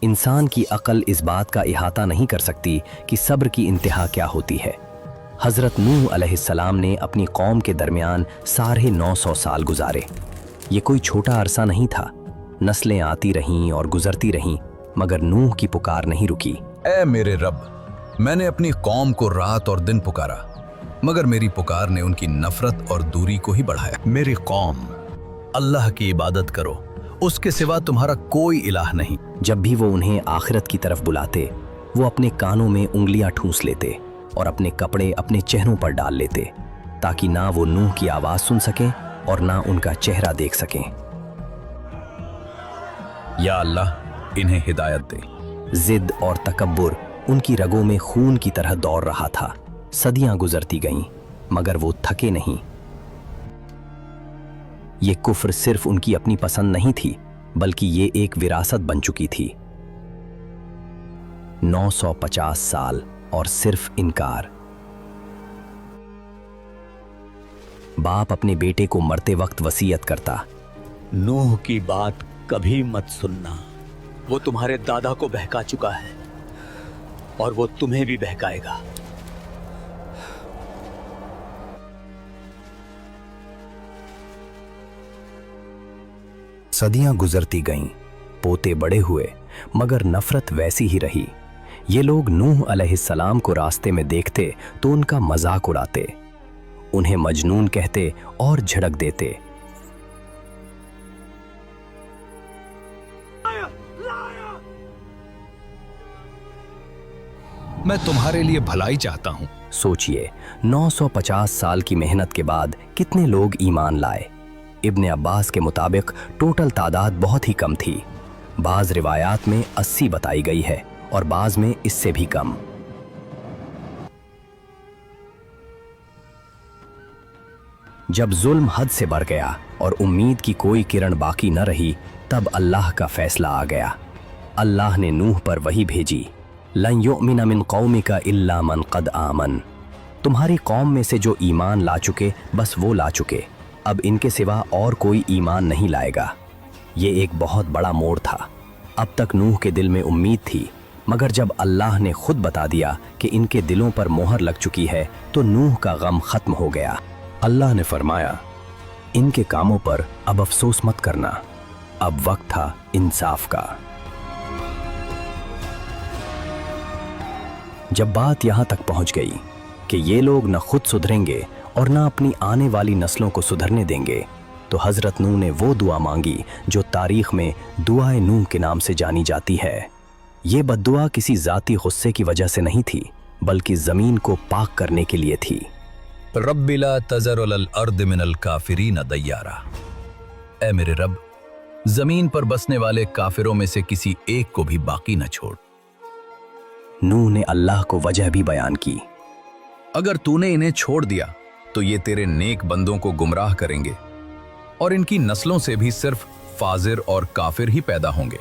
इंसान की अक्ल इस बात का इहाता नहीं कर सकती कि सब्र की इंतहा क्या होती है। हज़रत नूह अलैहिस्सलाम ने अपनी कौम के दरमियान 950 साल गुजारे। ये कोई छोटा अरसा नहीं था। नस्लें आती रहीं और गुजरती रहीं, मगर नूह की पुकार नहीं रुकी। ऐ मेरे रब, मैंने अपनी कौम को रात और दिन पुकारा, मगर मेरी पुकार ने उनकी नफरत और दूरी को ही बढ़ाया। मेरी कौम, अल्लाह की इबादत करो, उसके सिवा तुम्हारा कोई इलाह नहीं। जब भी वो उन्हें आखिरत की तरफ बुलाते, वो अपने कानों में उंगलियां ठूंस लेते और अपने कपड़े अपने चेहरों पर डाल लेते, ताकि ना वो नूह की आवाज सुन सकें और ना उनका चेहरा देख सकें। या अल्लाह, इन्हें हिदायत दे। जिद और तकब्बुर उनकी रगों में खून की तरह दौड़ रहा था। सदियां गुजरती गईं, मगर वो थके नहीं। ये कुफ्र सिर्फ उनकी अपनी पसंद नहीं थी, बल्कि ये एक विरासत बन चुकी थी। 950 साल और सिर्फ इनकार। बाप अपने बेटे को मरते वक्त वसीयत करता, नूह की बात कभी मत सुनना। वो तुम्हारे दादा को बहका चुका है और वो तुम्हें भी बहकाएगा। सदियां गुजरती गईं, पोते बड़े हुए, मगर नफरत वैसी ही रही। ये लोग नूह अलैहिस्सलाम को रास्ते में देखते तो उनका मजाक उड़ाते, उन्हें मजनून कहते और झड़क देते। मैं तुम्हारे लिए भलाई चाहता हूं। सोचिए, 950 साल की मेहनत के बाद कितने लोग ईमान लाए। इब्ने अब्बास के मुताबिक टोटल तादाद बहुत ही कम थी। बाज रिवायात में 80 बताई गई है और बाज में इससे भी कम। जब जुल्म हद से बढ़ गया और उम्मीद की कोई किरण बाकी न रही, तब अल्लाह का फैसला आ गया। अल्लाह ने नूह पर वही भेजी, लन युमिन मिन कौमिका इल्ला मन कद आमन। तुम्हारी कौम में से जो ईमान ला चुके, बस वो ला चुके। अब इनके सिवा और कोई ईमान नहीं लाएगा। ये एक बहुत बड़ा मोड़ था। अब तक नूह के दिल में उम्मीद थी, मगर जब अल्लाह ने खुद बता दिया कि इनके दिलों पर मोहर लग चुकी है, तो नूह का गम खत्म हो गया। अल्लाह ने फरमाया, इनके कामों पर अब अफसोस मत करना, अब वक्त था इंसाफ का। जब बात यहां तक पहुंच गई कि ये लोग न खुद सुधरेंगे और न अपनी आने वाली नस्लों को सुधरने देंगे, तो हजरत नूह ने वो दुआ मांगी जो तारीख में दुआए नूह के नाम से जानी जाती है। ये बद्दुआ किसी जाती गुस्से की वजह से नहीं थी, बल्कि जमीन को पाक करने के लिए थी। रब्बि ला तज़र अलल अर्द मिनल काफिरीन दय्यारा। ऐ मेरे रब, जमीन पर बसने वाले काफिरों में से किसी एक को भी बाकी न छोड़। नूह ने अल्लाह को वजह भी बयान की। अगर तूने इन्हें छोड़ दिया तो ये तेरे नेक बंदों को गुमराह करेंगे और इनकी नस्लों से भी सिर्फ फाजिर और काफिर ही पैदा होंगे।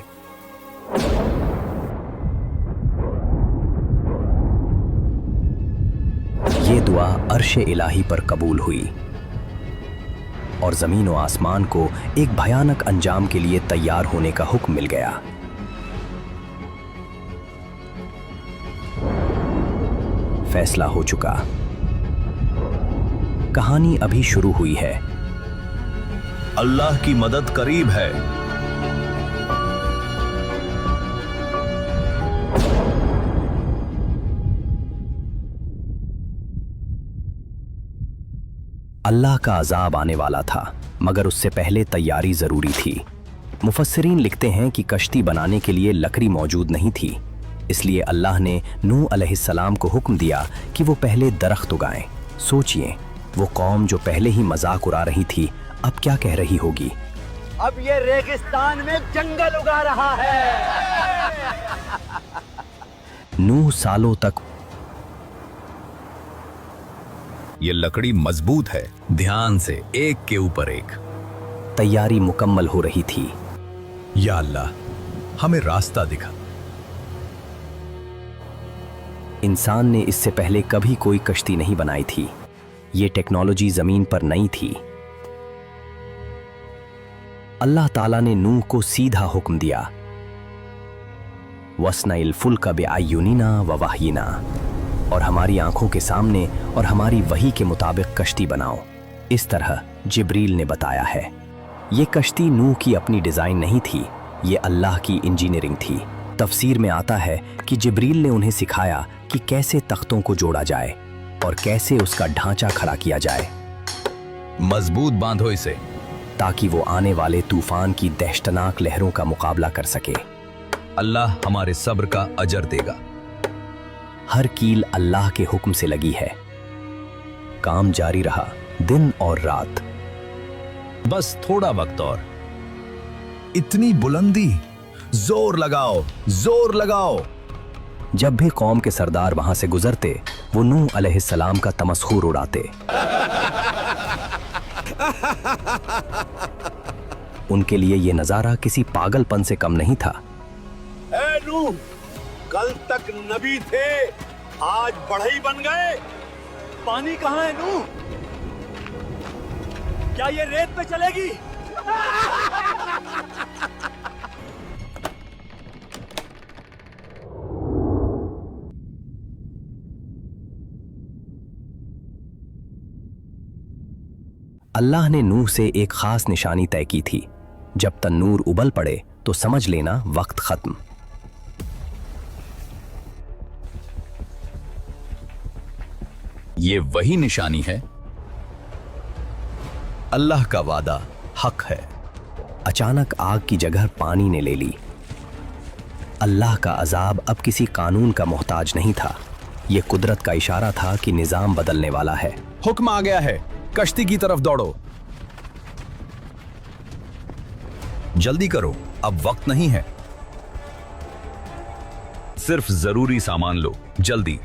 ये दुआ अर्शे इलाही पर कबूल हुई और जमीन व आसमान को एक भयानक अंजाम के लिए तैयार होने का हुक्म मिल गया। फैसला हो चुका। कहानी अभी शुरू हुई है। अल्लाह की मदद करीब है। अल्लाह का अजाब आने वाला था, मगर उससे पहले तैयारी जरूरी थी। मुफस्सिरीन लिखते हैं कि कश्ती बनाने के लिए लकड़ी मौजूद नहीं थी, इसलिए अल्लाह ने नूह अलैहिस्सलाम को हुक्म दिया कि वो पहले दरख्त उगाएं। सोचिए, वो कौम जो पहले ही मजाक उड़ा रही थी, अब क्या कह रही होगी। अब ये रेगिस्तान में जंगल उगा रहा है। नूह सालों तक ये लकड़ी मजबूत है, ध्यान से एक के ऊपर एक। तैयारी मुकम्मल हो रही थी। या अल्लाह, हमें रास्ता दिखा। इंसान ने इससे पहले कभी कोई कश्ती नहीं बनाई थी। ये टेक्नोलॉजी जमीन पर नई थी। अल्लाह ताला ने नूह को सीधा हुक्म दिया, वस्नाइल फुल्का बिअयुनिना व वहयिना, और हमारी आंखों के सामने और हमारी वही के मुताबिक कश्ती बनाओ। इस तरह जिब्रील ने बताया है। ये कश्ती नूह की अपनी डिजाइन नहीं थी, ये अल्लाह की इंजीनियरिंग थी। तफसीर में आता है कि जिब्रील ने उन्हें सिखाया कि कैसे तख्तों को जोड़ा जाए और कैसे उसका ढांचा खड़ा किया जाए, मजबूत बांधो इसे, ताकि वो आने वाले तूफान की दहशतनाक लहरों का मुकाबला कर सके। अल्लाह हमारे सब्र का अजर देगा। हर कील अल्लाह के हुक्म से लगी है। काम जारी रहा दिन और रात। बस थोड़ा वक्त और। इतनी बुलंदी, जोर लगाओ, जोर लगाओ। जब भी कौम के सरदार वहां से गुजरते, वो नूह अलैहिस्सलाम का तमस्खुर उड़ाते। उनके लिए ये नजारा किसी पागलपन से कम नहीं था। ए नूह, कल तक नबी थे, आज बढ़ई बन गए। पानी कहाँ है नूह? क्या ये रेत पे चलेगी? अल्लाह ने नूह से एक खास निशानी तय की थी। जब तन्नूर उबल पड़े तो समझ लेना वक्त खत्म। ये वही निशानी है। अल्लाह का वादा हक है। अचानक आग की जगह पानी ने ले ली। अल्लाह का अजाब अब किसी कानून का मोहताज नहीं था। यह कुदरत का इशारा था कि निजाम बदलने वाला है। हुक्म आ गया है, कश्ती की तरफ दौड़ो। जल्दी करो, अब वक्त नहीं है। सिर्फ जरूरी सामान लो, जल्दी।